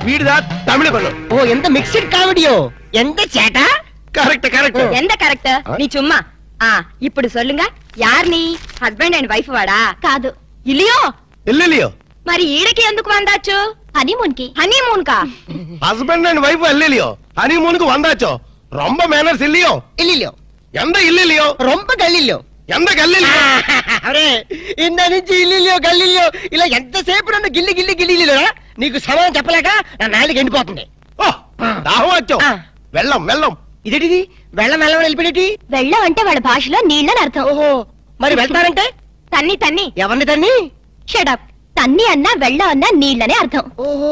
వీడిదా తమిళ పన్ను. ఓ ఎంత మిక్స్డ్ కామెడియో. ఎంత చేట. Correct correct. ఎంత కరెక్ట్. నీ చుమ్మా. ఇప్పుడు சொல்லுங்க, యార్ నీ హస్బెండ్ అండ్ వైఫ్ వాడా? కాదు, ఇలియో. ఎల్లిలియో. మరి ఈడకి ఎందుకు వందాచ్చు? హనీమూన్ కి. హనీమూన్ కా? హస్బెండ్ అండ్ వైఫ్ ఎల్లిలియో, హనీమూన్ కు వందాచో. ரொம்ப మేనర్స్ ఇల్లియో. ఇల్లియో. ఎంత ఇల్లిలియో? రొంప గల్లియో. ఎంత గల్లిలియో? అరే ఇంద నుంచి ఇల్లియో గల్లియో ఇలా ఎంతసేపు నన్ను గిల్లి గిల్లి గిల్లిరా నీకు సమాధానం చెప్పలేక నా నాలుగు ఎండిపోతుంది. దాహం వచ్చో. వెళ్ళం వెళ్ళం. ఇదేటిది వెళ్ళం వెళ్ళం వెళ్ళిపోయేటి? వెళ్ళం అంటే వాళ్ళ భాషలో నీళ్ళని అర్థం. ఓహో, మరి వెళ్తారంటే? తన్ని తన్ని. ఎవరిని తన్ని? షటప్. తన్ని అన్నా వెళ్ళం అన్నా నీళ్ళనే అర్థం. ఓహో,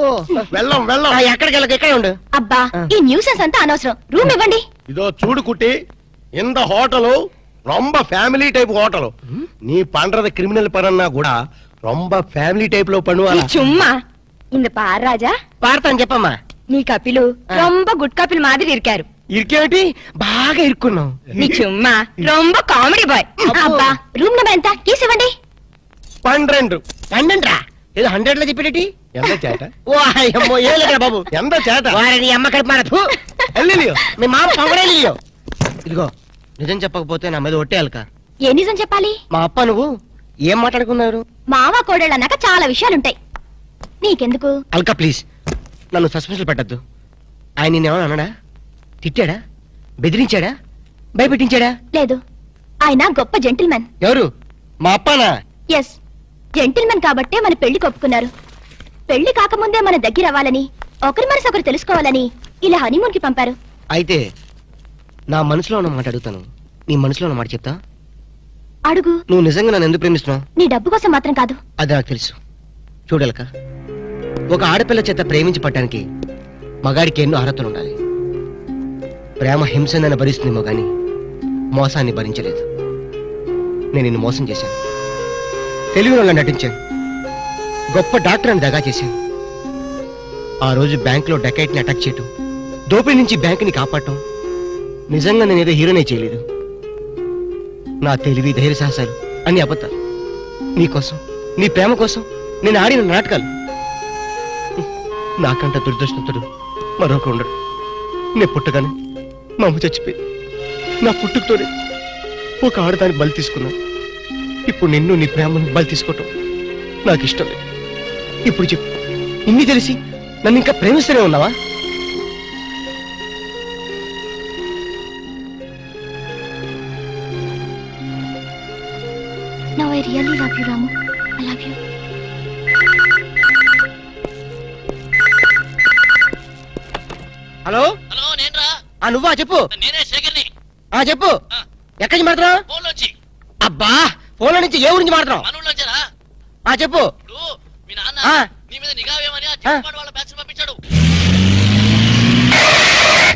వెళ్ళం వెళ్ళం. ఎక్కడికి వెళ్ళక ఎక్కడ ఉండు. అబ్బా, ఈ న్యూసెన్స్ అంతా అనవసరం. రూమ్ ఇవ్వండి. ఇదో చూడు కుట్టి, இந்த హోటలు ரொம்ப ఫ్యామిలీ టైప్ హోటలు. நீ பண்றது கிரிமினல் பரன்னா கூட ரொம்ப ఫ్యామిలీ టైప్ లో பண்ணுவாங்க. சும்மா இந்த பார் ராஜா. పాడతాను చెప్పమ్మా. నీ కపిలు ரொம்ப గుడ్ కపిల్ మాదిరి ఇరికారు. ఇరికేమిటి? బాగా ఇరుక్కున్నాం. నీ చుమ్మా ரொம்ப కామెడీ బాయ్. అబ్బా, రూమ్ నెంబర్ ఎంత? కీస్ ఇవ్వండి. 12. 12 రా? ఏదో 100 లో చెప్పేటి? ఎంత చేట? ఓ అయ్యమ్మో, ఏ లేదురా బాబు. ఎంత చేట? వారిని అమ్మ కడుపు మారదు. ఎల్లిలియో. మీ మామ పొగడేలియో. ఇదిగో నిజం చెప్పకపోతే నా మీద ఒట్టేయాలక. ఏ నిజం చెప్పాలి? మా అప్ప నువ్వు ఏం మాట్లాడుకున్నారు? మావ కోడళ్ళు అన్నాక చాలా విషయాలుంటాయి. నీకెందుకు? అల్కా ప్లీజ్, నన్ను సస్పెన్స్ పెట్టద్దు. ఆయన నిన్నేమన్నా అన్నాడా? తిట్టాడా? బెదిరించాడా? భయపెట్టించాడా? లేదు, ఆయన గొప్ప జెంటిల్మెన్. ఎవరు? మా అప్పనా? ఎస్, జెంటిల్మెన్ కాబట్టే మన పెళ్లి ఒప్పుకున్నారు. పెళ్లి కాకముందే మన దగ్గర అవ్వాలని, ఒకరి మనసు ఒకరు తెలుసుకోవాలని ఇలా హనీమూన్ కి పంపారు. అయితే నా మనసులో ఉన్న మాట అడుగుతాను, నీ మనసులో ఉన్న మాట చెప్తా? అడుగు. నువ్వు నిజంగా నన్ను ఎందుకు ప్రేమిస్తున్నావు? నీ డబ్బు కోసం మాత్రం కాదు. అది నాకు తెలుసు. చూడలక, ఒక ఆడపిల్ల చేత ప్రేమించి పట్టడానికి మగాడికి ఎన్నో అర్హతలు ఉండాలి. ప్రేమ హింసనని భరిస్తుందేమో గాని మోసాన్ని భరించలేదు. నేను నిన్ను మోసం చేశాను, తెలివిగా నటించాను, గొప్ప డాక్టర్ అని దగా చేశాను. ఆ రోజు బ్యాంకులో డకైట్ని అటాక్ చేయటం, దోపిడీ నుంచి బ్యాంకుని కాపాడటం, నిజంగా నేనేదో హీరోనే చేయలేదు. నా తెలివి ధైర్య సాహసాలు అన్ని అబద్ధాలు. నీకోసం, నీ ప్రేమ కోసం నేను ఆడిన నాటకాలు. నాకంట దురదృష్టంతుడు మరొక ఉండడు. నేను పుట్టగానే మా అమ్మ చచ్చిపోయి నా పుట్టుకతోనే ఒక ఆడదాన్ని బలి తీసుకున్నాను. ఇప్పుడు నిన్ను నీ ప్రేమను బలి తీసుకోవటం నాకు ఇష్టం లేదు. ఇప్పుడు చెప్పు, ఇన్ని తెలిసి నన్ను ఇంకా ప్రేమిస్తూనే ఉన్నావా? Now I really love you, Ramu. I love you. Hello hello, నేనురా. నువ్వా? చెప్పు. నేనే శేఖర్ని. చెప్పు. ఎక్కడి నుంచి మాట్లాడుతున్నావు? ఫోన్ నుంచి. అబ్బా, ఫోన్ నుంచి ఏ ఊరి నుంచి మాట్లాడుతున్నావు? మనూళ్ళొచ్చారా? చెప్పు. ఇప్పుడు మీ నాన్న నీ మీద నిఘా వేయమని ఆ చిన్నపాడు వాళ్ళ బ్యాచ్ పంపించాడు.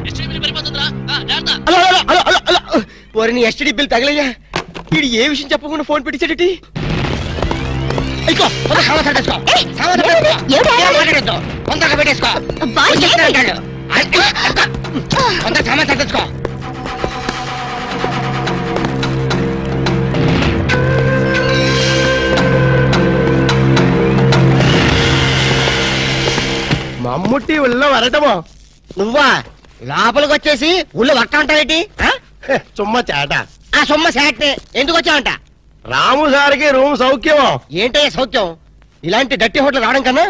ఎస్టీడీ బిల్ పడిపోతుందిరా. జాగ్రత్త. నీ ఎస్టీడీ బిల్ తగలయ్యా. వీడు ఏ విషయం చెప్పకుండా ఫోన్ పెట్టించాడటి? మమ్ముట్టి ఉళ్ళో వరటమో. నువ్వా? లోపలికి వచ్చేసి ఊళ్ళో వర్త ఉంటావేటి? చుమ్మ చేట. ఆ సొమ్మ శాట్నే. ఎందుకు వచ్చావంట? రాము సార్కి రూమ్ సౌఖ్యమో? ఏంటయ్యా సౌఖ్యం? ఇలాంటి డట్టి హోటల్ రావడం కన్నా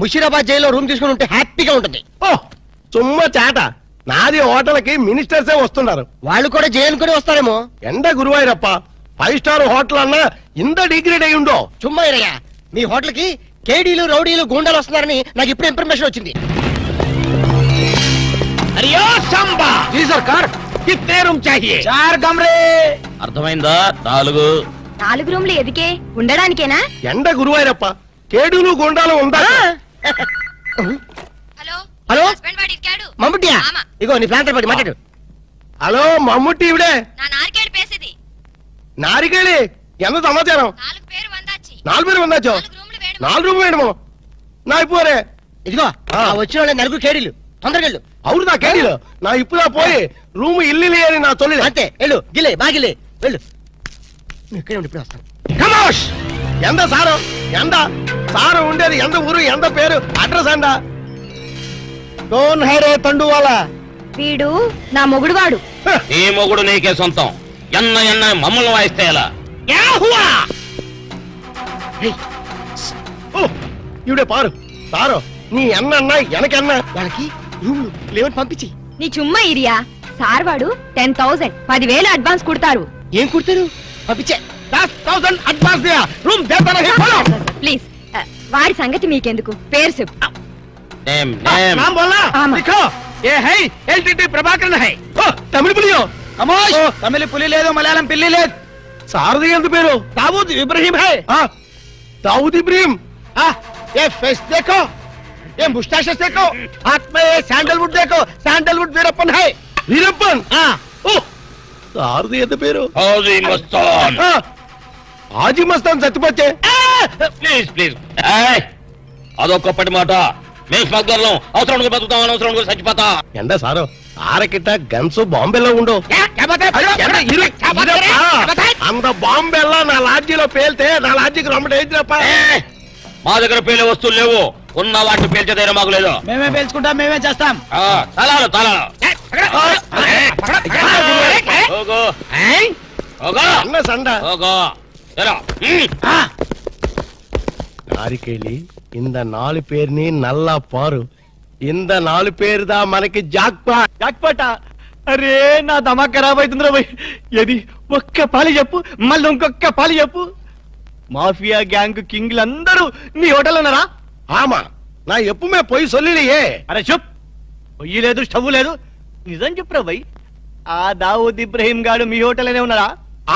ముషీరాబాద్ జైల్లో రూమ్ తీసుకుని ఉంటే హ్యాపీగా ఉంటుంది. ఓ చుమ్మ చేట. నాది హోటల్కి మినిస్టర్సే వస్తున్నారు. వాళ్ళు కూడా జైలుకొని వస్తారేమో. ఎండ గురువాయూరప్ప, 5 స్టార్ హోటల్ అన్నా ఇంత డిగ్రేడ్ అయి ఉండో. చుమ్మా ఇరయ్యా, మీ హోటల్ కి కేడీలు రౌడీలు గూండాలు వస్తున్నారని నాకు ఇప్పుడు ఇన్ఫర్మేషన్ వచ్చింది. అరియో సంబా. జీ సర్కార్, కిత్నే రూమ్ చాహియే? 4 కమరే. అర్థమైందా? 4 రూమ్లు ఎదికే ఉండడానికేనా? ఎండ గురువాయూరప్ప, కేడులు గుండాలు ఉందా? హలో హలో, హస్బెండ్ వాడు ఇరికాడు. మమ్ముట్టియా? ఇగో నీ ప్లాంటర్ పడి మాట్లాడు. హలో మమ్ముట్టి ఇవిడే. నా నారికేడు పేసేది. నారికేళి ఎంత సమాచారం? 4 పేరు వందాచి. 4 పేరు వందాచో? 4 రూమ్ వేయడమో? నా ఇప్పుడే. ఇదిగో వచ్చిన వాళ్ళ 4 కేడీలు. తొందరగా వెళ్ళు. అవును, నా కేడీలు. నా ఇప్పుడా పోయి రూమ్ ఇల్లు అని నా తొలి. అంతే, వెళ్ళు. గిల్లే బాగిల్లే వెళ్ళు. నువ్వు ఇక్కడే ఉండి ఇప్పుడే వస్తాను. కమోష్! ఎంత సారు? ఎంత సారు ఉండేది? ఎంత ఊరు? ఎంత పేరు? అడ్రస్ అండా? कौन है रे तंडू वाला వీడు నా మొగుడు వాడు. నీ మొగుడు నీకే సొంతం. ఎన్న ఎన్న మమ్మల్ని వాయిస్తే ఎలా? ఇవిడే పారు సారో నీ అన్న అన్న వెనకన్న వాళ్ళకి రూములు లేవని పంపించి. నీ చుమ్మా ఇరియా సార్ వాడు 10,000 10,000 అడ్వాన్స్ కుడతారు. ఏం కుడతారు? పంపించే. 10,000 అడ్వాన్స్ దియా రూమ్ దేతా నహీ బోలో ప్లీజ్ వాడి సంగతి మీకెందుకు, పేరు చెప్పు. నేమ్ నేమ్ नाम बोलना आमा। लिखो ये है एलटीटी प्रभाकरन है तमिल पुलियो कमोश तमिल पुली లేదు మలయాళం పిల్లి లేదు సారది ఎంత పేరు దావూద్ ఇబ్రహీం है दाऊद इब्राहिम ये फेस देखो ये मुस्टैचेस देखो हाथ में ये सैंडलवुड देखो सैंडलवुड वीरप्पन है वीरप्पन సారది ఎంత పేరు హౌజీ మస్తాన్. హాజీ మస్తాన్ చచ్చిపోతే ప్లీజ్ ప్లీజ్ అదొక్కప్పటి మాట. మేము స్మగ్లర్లం. అవసరం బతుకుతాం, అనవసరం చచ్చిపోతా. ఎండ సారో ఆరకిట గన్స్ బాంబేలో ఉండు అంత బాంబేలా నా లాడ్జీలో పేల్తే నా లాడ్జీకి రొమ్మ ఏదిరప్ప మా దగ్గర పేలే వస్తువులు లేవు. ఉన్న వాటిని పేల్చే ధైర్యం మాకు లేదు. మేమే పేల్చుకుంటాం, మేమే చేస్తాం. తలాలు తలాలు అన్న సండ నారికేళి இந்த 4 பேர்ని నల్ల పారు ఇంద 4 పేరుదా మనకి జాక్పాట. అరే నా దమా ఖరాబ్ అవుతుందిరా భయ్. ఏది ఒక్క పాలి చెప్పు, మళ్ళీ ఇంకొక్క పాలి చెప్పు. మాఫియా గ్యాంగ్ కింగ్లందరూ నీ హోటల్ ఉన్నారా? ఆమా నా ఎప్పుమే పోయి సొల్లియే. అరే చెప్, పొయ్యి లేదు స్టవ్ లేదు, నిజం చెప్పురా భయ్. ఆ దావూద్ ఇబ్రహీం గాడు మీ హోటల్లోనే ఉన్నారా?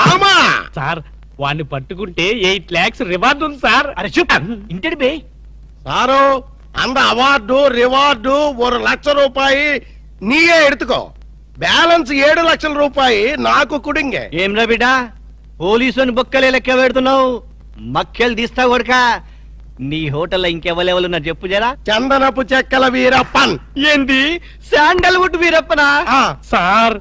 ఆమా సార్ వాడిని పట్టుకుంటే 8 lakhs రివార్డ్ ఉంది సార్. అరే చెప్ ఇంటడి బే. సారో அந்த అవార్డు రివార్డు 1 లక్ష రూపాయి నీయే ఎడుతుకో. బ్యాలెన్స్ 7 లక్షల రూపాయి నాకు కుడింగే. ఏం రా బిడ్డ, పోలీసుని బొక్కలే లెక్క పెడుతున్నావు. మక్కెలు తీస్తా కొడక. నీ హోటల్లో ఇంకెవరెవరున్నారు చెప్పు జరా. చందనపు చెక్కల వీరప్పన్. ఏంది శాండల్వుడ్ వీరప్పనా? సార్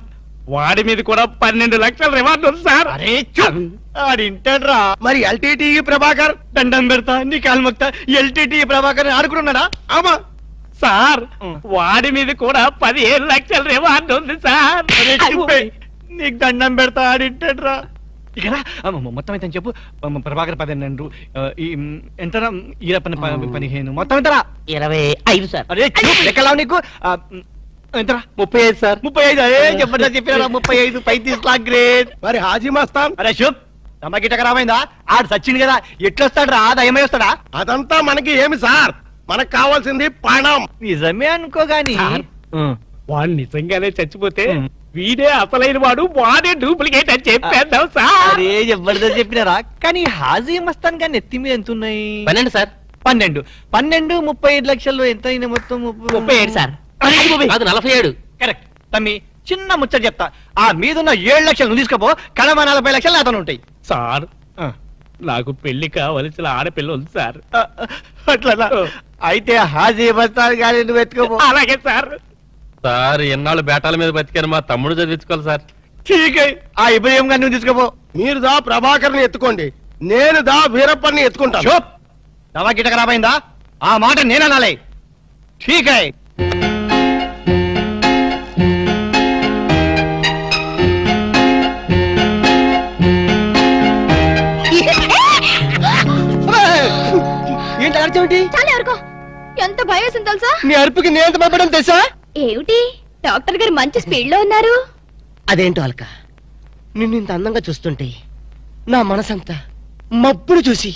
వాడి మీద కూడా 12 లక్షల రివార్డ్ ఉంది సార్. అరే చూప్, ఆడింటాడ్రా. మరి ఎల్టీటీ ప్రభాకర్ దండం పెడతా, నీ కాలు మొక్తా. ఎల్టీటీ ప్రభాకర్ ఆడుకున్నాడా? ఆమా సార్ వాడి మీద కూడా 15 లక్షల రివార్డ్ ఉంది సార్. అరే చూపే, నీకు దండం పెడతా, ఆడింటాడ్రా. ఇక్కడ మొత్తం అయితే చెప్పు. ప్రభాకర్ 12, ఎంతరా ఈరప్పని 15, మొత్తం ఎంతరా? 25 సార్. అరే చూప్, లెక్కలావు నీకు. ఎంతరా? 35 సార్. 35. అరే చెప్పండి చెప్పినారా? 35. 35 లాక్ గ్రేట్. మరి హాజీ మస్తాన్. అరే శుభ్, తమ్మకిట ఖరాబైందా? ఆడు సచ్చింది కదా, ఎట్లొస్తాడు రా? దయమై వస్తాడా? అదంతా మనకి ఏమి సార్, మనకు కావాల్సింది పణం. నిజమే అనుకో గాని వాడు నిజంగానే చచ్చిపోతే వీడే అసలైన వాడు, వాడే డూప్లికేట్ అని చెప్పేద్దాం సార్. అరే జబర్దస్త్ చెప్పినారా? కానీ హాజీ మస్తాన్ గాని ఎత్తి మీద ఎంత ఉన్నాయి? 12 సార్. 12. 35 లక్షలు ఎంత అయినా మొత్తం? 37 సార్. కాదు 47. కరెక్ట్. తమ్మి చిన్న ముచ్చట చెప్తా. ఆ మీదున్న 7 లక్షలు నువ్వు తీసుకపో, కడమ 40 లక్షలు నాతో ఉంటాయి. సార్ నాకు పెళ్లి కావలసిన ఆడపిల్ల ఉంది సార్. అట్లా అయితే హాజీ మస్తాన్ గాని నువ్వు ఎత్తుకోపో. అలాగే సార్. సార్ ఎన్నాళ్ళు బేటాల మీద బతికాను, మా తమ్ముడు చదివించుకోవాలి సార్. ఠీక్. ఆ ఇబ్రహీం గారిని నువ్వు తీసుకపో. మీరు దా ప్రభాకర్ని ఎత్తుకోండి, నేను దా వీరప్పన్ని ఎత్తుకుంటాను. చూప్, దవా గిట ఖరాబైందా? ఆ మాట నేననాలే. ఠీక్. ఏంటి అర్చమేంటి? చాలా ఎవరికో ఎంత భయం వేసింది తెలుసా? నీ అరుపుకి నేను ఎంత భయపడడం తెలుసా? ఏమిటి డాక్టర్ గారు మంచి స్పీడ్ లో ఉన్నారు. అదేంటో అల్క, నిన్ను ఇంత అందంగా చూస్తుంటే నా మనసంతా మబ్బులు చూసి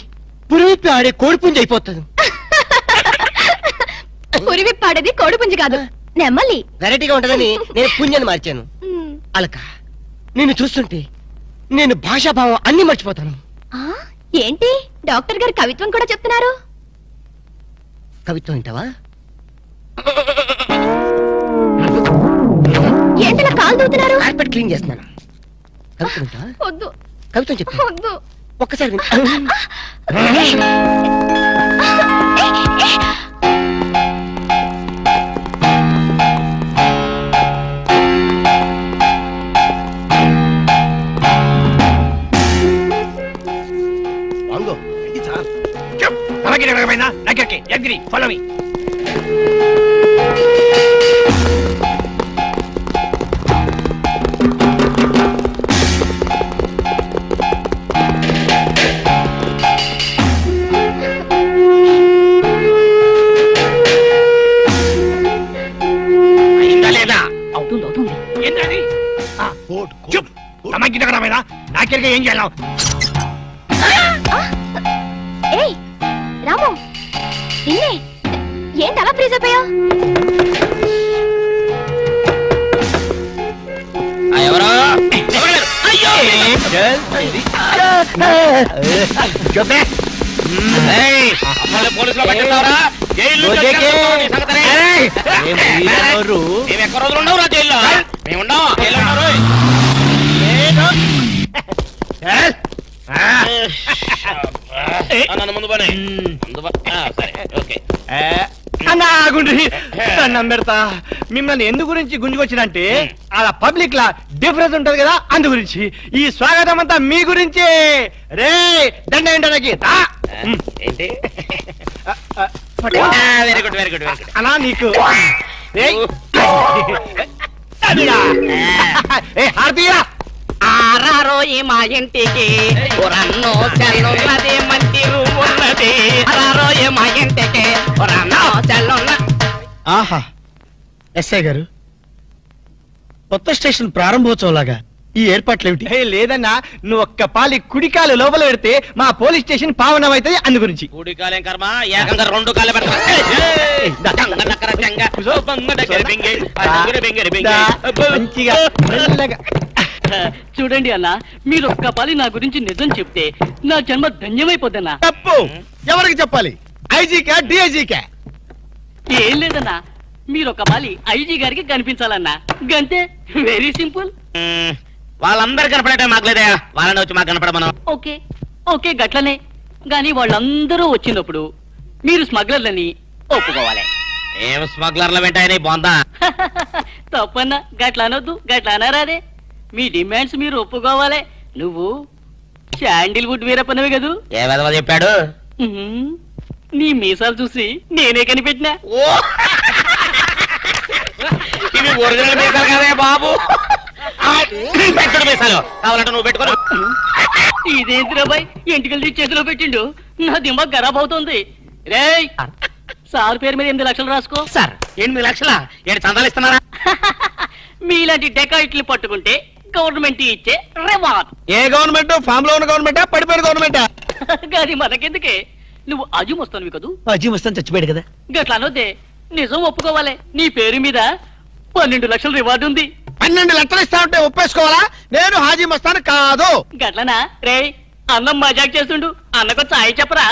పురివిప్పి ఆడే కోడిపుంజి అయిపోతాను. పురివిప్పాడేది కోడిపుంజి కాదు, నెమ్మలి. వెరైటీగా ఉంటదని నేను పుంజని మార్చాను. అలక, నిన్ను చూస్తుంటే నేను భాషాభావం అన్ని మర్చిపోతాను. ఏంటి డాక్టర్ గారు కవిత్వం కూడా చెప్తున్నారు? కవిత్వం వింటావా? ఏంటి కాలు దూతున్నారు? కార్పెట్ క్లీన్ చేస్తున్నాను. కవిత్వం వింటావా? వద్దు. కవిత్వం చెప్పు. వద్దు. ఒక్కసారి విను. వంగు ఇది సార్. Follow me. తెలియక ఏం చేయాలి? ఏయ్ రాము నిన్నే ఏంటి అలా ఫ్రీజ్ అయిపోయావు? ఎవరో పోలీసులో పట్టిన్నారా? జైలు ఎక్కడ రోజులు ఉండవు రా జైల్లో. మేము ఉండవు జైల్లో ఉన్నారు. నన్ను ముందు పని సరే ఓకే. అన్నా గుండ్రి దండం పెడతా. మిమ్మల్ని ఎందు గురించి గుంజుకొచ్చినంటే అలా పబ్లిక్ లా డిఫరెన్స్ ఉంటది కదా, అందు గురించి. ఈ స్వాగతం అంతా మీ గురించే. రే దండ ఏంటనకి ఏంటి? Very good very good. అన్నా నీకు హారతీయ ఆరారోయి మా ఇంటికి పురన్నో చల్లున్నది మంచి రూమ్ ఉన్నది. ఆరారోయి మా ఇంటికి పురన్నో చల్లున్న. ఆహా ఎస్ఐ గారు, కొత్త స్టేషన్ ప్రారంభోత్సవం లాగా ఈ ఏర్పాట్లు ఏమిటి? లేదన్నా, నువ్వు ఒక్క పాలి కుడికాలు లోపల పెడితే మా పోలీస్ స్టేషన్ పావనం అవుతుంది, అందు గురించి. కూడి కాలేం కర్మ, ఏకంగా 2 కాళ్ళు పెడతా. మంచిగా మెల్లగా. చూడండి అన్న, మీరు ఒక్క పాలి నా గురించి నిజం చెప్తే నా జన్మ ధన్యమైపోద్దన్నా. తప్పు. ఎవరికి చెప్పాలి? ఐజీకా డిఐజీకా? ఏం లేదన్నా, మీరు ఒక పాలి ఐజీ గారికి కనిపించాలన్నా, గంతే. Very simple. వాళ్ళందరూ కనపడటం మాకులేదా? వాళ్ళని వచ్చి మాకు కనపడమను. ఓకే ఓకే గట్లనే. గాని వాళ్ళందరూ వచ్చినప్పుడు మీరు స్మగ్లర్లని ఒప్పుకోవాలి. ఏం స్మగ్లర్ల వెంటాయని బాందా? తప్పన్నా, గట్ల అనొద్దు, గట్ల అనరాదే. మీ డిమాండ్స్ మీరు ఒప్పుకోవాలి. నువ్వు శాండిల్వుడ్ వీరప్పనవి కదూ? ఏ విధవ చెప్పాడు? నీ మీసాలు చూసి నేనే కనిపెట్టినా. ఇవి ఒరిజినల్ మీసాలు కదే బాబు. మీసాలు కావాలంటే నువ్వు పెట్టుకో. ఇదేంటిరా బాయ్, ఎంటికలు చేతిలో పెట్టిండు. నా దిమ్మ ఖరాబ్ అవుతుంది. రేయ్, సార్ పేరు మీద 8 లక్షలు రాసుకో. సార్ 8 లక్షలా? ఏంటి చందాలు ఇస్తున్నారా? మీలాంటి డెకాయిట్లు పట్టుకుంటే గవర్నమెంట్ ఇచ్చే రివార్డ్. ఏ గవర్నమెంట్? ఫామ్ లో ఉన్న గవర్నమెంటా, పడిపోయిన గవర్నమెంటా? అది మనకెందుకే, నువ్వు అజు వస్తాను కదా. అజీ వస్తాను చచ్చిపోయాడు కదా. గట్లా అనొద్దే, నిజం ఒప్పుకోవాలి. నీ పేరు మీద 12 లక్షల రివార్డు ఉంది. 12 లక్షలు ఇస్తా ఉంటే ఒప్పేసుకోవాలా? నేను హాజీ మస్తాను కాదు. గట్లనా? రే అన్నం మజాక్ చేస్తుండు, అన్నకు చాయ్ చెప్పరా?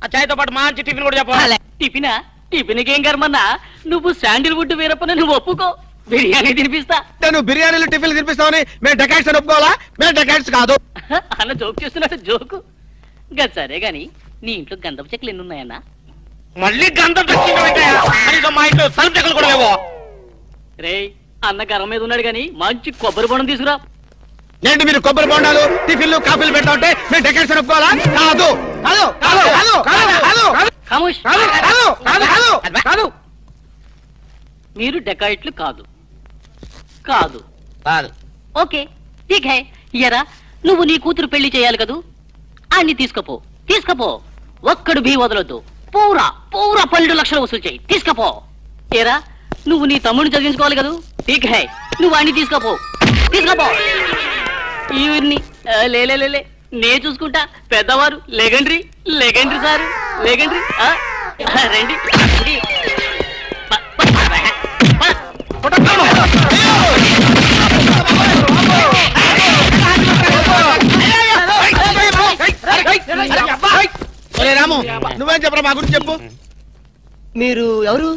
ఆ చాయ్తో పాటు మంచి టిఫిన్ కూడా చెప్పాలి. టిఫినా? టిఫిన్కి ఏం కర్మన్నా, నువ్వు శాండిల్వుడ్ వీరప్పని నువ్వు ఒప్పుకో, బిర్యానీ తినిపిస్తా. నేను బిర్యానీలు టిఫిన్లు తినిపిస్తామని మేము డెకాట్స్ అని ఒప్పుకోవాలా? మేము డెకాట్స్ కాదు. అన్న జోక్ చేస్తున్నట్టు జోకు. గది సరే గాని, నీ ఇంట్లో గంధపు చెక్కలు ఎన్ని ఉన్నాయన్నా? మళ్ళీ గంధం తెచ్చింది. మా ఇంట్లో సరుకు చెక్కలు కూడా లేవో. రే అన్న గరం మీద ఉన్నాడు గాని మంచి కొబ్బరి బొండం తీసుకురా. ఏంటి మీరు కొబ్బరి బొండాలు టిఫిన్లు కాఫీలు పెడతా ఉంటే మేము డెకాట్స్ అని ఒప్పుకోవాలా? కాదు కాదు కాదు కాదు కాదు కాదు ఖామోష్. కాదు కాదు కాదు కాదు. మీరు డెకాయిట్లు కాదు. కాదు కాదు. ఓకే ఠీక్ హై. ఎరా, నువ్వు నీ కూతురు పెళ్లి చేయాలి కదూ, అన్ని తీసుకపో. తీసుకపో, ఒక్కడు భీ వదలొద్దు. పూరా పూరా 12 లక్షలు వసూలు చేయి. తీసుకపో. ఏరా, నువ్వు నీ తమ్ముడిని చదివించుకోవాలి కదూ, ఠీక్ హై, నువ్వు అన్ని తీసుకపో. తీసుకపో. ఈవిడ్ని లే నే చూసుకుంటా. పెద్దవారు లెగండ్రీ లెగండ్రీ సార్ లెగండ్రీ. రండి రండి. రాము, నువ్వేం చెప్పరా మా గురించి చెప్పు. మీరు ఎవరు?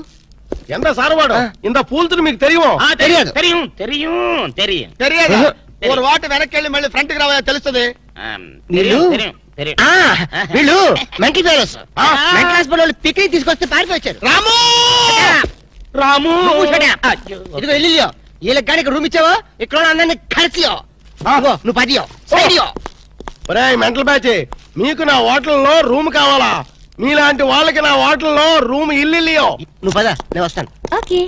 ఎంత సారవాడు ఇంత పూల్తులు మీకు తెలియమో? తెలియదు తెలియం తెలియం తెలియం తెలియదు. ఒక వాటి వెనక్కి వెళ్ళి మళ్ళీ ఫ్రంట్ కి రావాలో తెలుస్తుంది. వీళ్ళు మెంటల్ ఫెలోస్. మెంటల్ హాస్పిటల్ వాళ్ళు పిక్నిక్ తీసుకొస్తే పారిపోయారు. రాము రాము ఇదిగో వెళ్ళియో, వీళ్ళకి కానీ రూమ్ ఇచ్చావో ఇక్కడ అందరినీ కలిసియో. నువ్వు పదియో సైడియో. మెంటల్ బ్యాచ్, మీకు నా హోటల్లో రూమ్ కావాలా? మీలాంటి వాళ్ళకి నా హోటల్లో రూమ్ ఇల్లు. నువ్వు పద, నేను వస్తాను. ఓకే.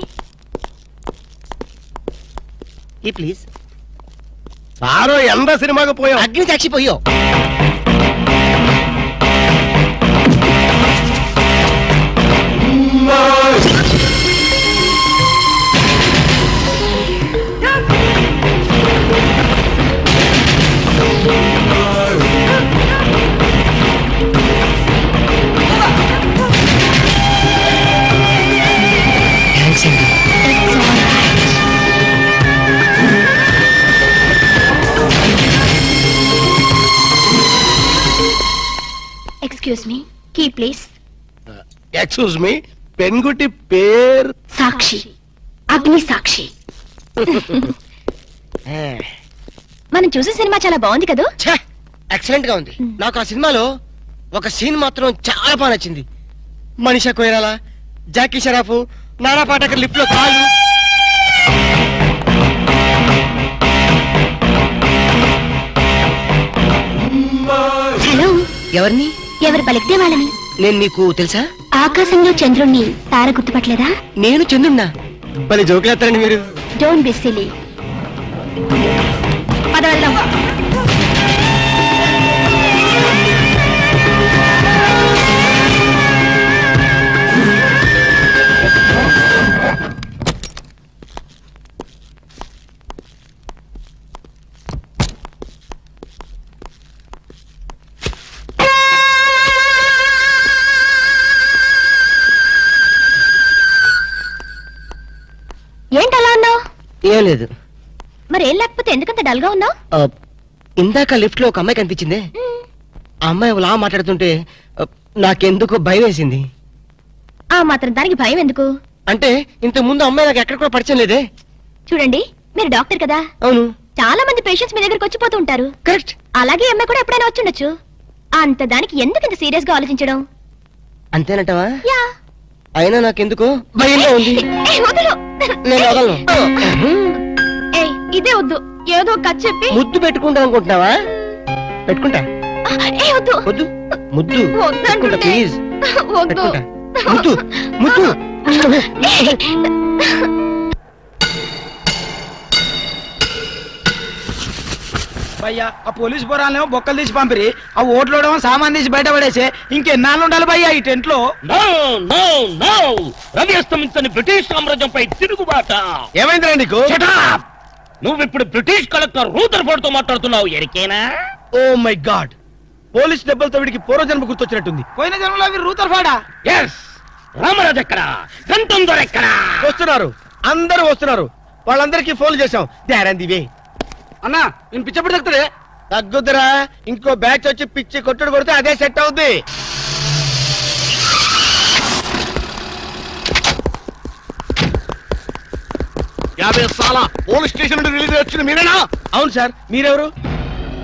ఈ ప్లీజ్. సారో ఎంత సినిమాకి పోయావు? అగ్ని చచ్చిపోయో. Excuse me, key please. Excuse me, పెన్గుటి పేరు సాక్షి, అగ్ని సాక్షి. మనం చూసే సినిమా చాలా బాగుంది కదా. ఎక్సలెంట్ గా ఉంది. నాకు ఆ సినిమాలో ఒక సీన్ మాత్రం చాలా బాగా నచ్చింది. మనీషా కొయిరాలా, జాకీ షరాఫ్, నానా పాటేకర్ లిఫ్ట్ లో కాలు. హలో, ఎవరిని? ఎవరు పలికితే వాళ్ళని. నేను నీకు తెలుసా? ఆకాశంలో చంద్రుణ్ణి తార గుర్తుపట్టలేదా? నేను చంద్రున్నా. భలే జోకులేస్తారండి మీరు. Don't be silly. పద వెళ్దాం. ఏంటలా అన్నావు? ఏం లేదు. మరి ఏం లేకపోతే ఎందుకంత డల్ గా ఉన్నావు? ఇందాక లిఫ్ట్ లో ఒక అమ్మాయి కనిపించింది. ఆ అమ్మాయి అలా మాట్లాడుతుంటే నాకెందుకు భయం వేసింది. ఆ మాత్రం దానికి భయం ఎందుకు? అంటే ఇంత ముందు అమ్మాయి నాకు ఎక్కడ కూడా పరిచయం లేదే. చూడండి, మీరు డాక్టర్ కదా. అవును. చాలా మంది పేషెంట్స్ మీ దగ్గరకు వచ్చిపోతూ ఉంటారు. కరెక్ట్. అలాగే అమ్మాయి కూడా ఎప్పుడైనా వచ్చుండొచ్చు. అంత దానికి ఎందుకు ఇంత సీరియస్ గా ఆలోచించడం? అంతేనటవా? యా. అయినా నాకెందుకో భయంగా ఉంది. వదలు. నేను వదలను. ఇదే వద్దు, ఏదో కథ చెప్పి ముద్దు పెట్టుకుంటా అనుకుంటున్నావా? పెట్టుకుంటా. వద్దు వద్దు, ముద్దు పెట్టుకుంటా ప్లీజ్. వద్దు. ముద్దు ముద్దు. భయ్యా, ఆ పోలీస్ పోరాలేమో బొక్కలు తీసి పంపిరి, ఆ ఓట్లోడేమో సామాన్ తీసి బయట పడేసే. ఇంకెన్నాళ్ళు ఉండాలి భయ్యా ఈ టెంట్ లో? రవి అస్తమించని బ్రిటిష్ సామ్రాజ్యంపై తిరుగుబాట. ఏమైందిరా నీకు? నువ్విప్పుడు బ్రిటిష్ కలెక్టర్ రూదర్ఫోర్డ్ తో మాట్లాడుతున్నావు. ఎరికేనా? ఓ మై గాడ్, పోలీస్ దెబ్బలతో వీడికి పూర్వజన్మ గుర్తొచ్చినట్టుంది. పోయిన జన్మలో వీరు రూతర్ఫోర్డా? ఎస్. రామరాజు ఎక్కడా? గంటం దొర ఎక్కడా? వస్తున్నారు, అందరూ వస్తున్నారు. వాళ్ళందరికీ ఫోన్ చేశాం. దారందివే అన్నా, నేను పిచ్చప్పుడు తగ్గుతుంది. తగ్గుద్దురా, ఇంకో బ్యాచ్ వచ్చి పిచ్చి కొట్టుడు కొడితే అదే సెట్ అవుద్ది. పోలీస్ స్టేషన్ నుండి రిలీజ్ వచ్చిన మీరేనా? అవును సార్, మీరెవరు?